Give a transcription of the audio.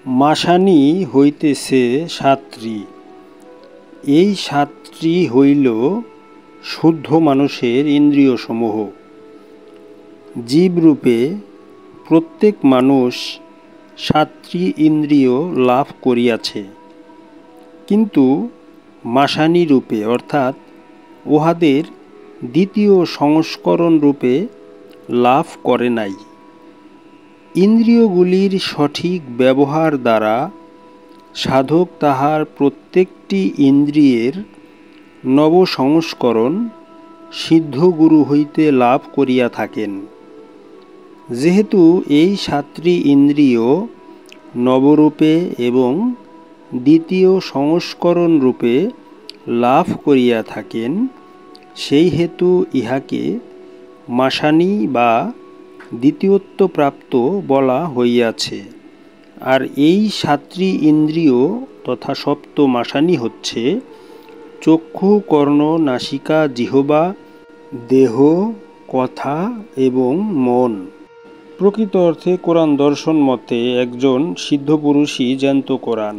মাসানি হইতেছে সাতটি। এই সাতটি হইল শুদ্ধ মানুষের ইন্দ্রিয়সমূহ। জীবরূপে প্রত্যেক মানুষ সাতটি ইন্দ্রিয় লাভ করিয়াছে, কিন্তু মাসানি রূপে অর্থাৎ উহাদের দ্বিতীয় সংস্করণ রূপে লাভ করে নাই। ইন্দ্রিয়গুলির সঠিক ব্যবহার দ্বারা সাধক তাহার প্রত্যেকটি ইন্দ্রিয়ের নবসংস্করণ সিদ্ধগুরু হইতে লাভ করিয়া থাকেন। যেহেতু এই সাতটি ইন্দ্রিয় নবরূপে এবং দ্বিতীয় সংস্করণ রূপে লাভ করিয়া থাকেন, সেই হেতু ইহাকে মাসানি বা দ্বিতীয়ত্বপ্রাপ্ত বলা হইয়াছে। আর এই সাতটি ইন্দ্রিয় তথা সপ্ত মাসানি হচ্ছে চক্ষু, কর্ণ, নাসিকা, জিহ্বা, দেহ, কথা এবং মন। প্রকৃত অর্থে কোরআন দর্শন মতে একজন সিদ্ধ পুরুষই জ্যান্ত কোরআন।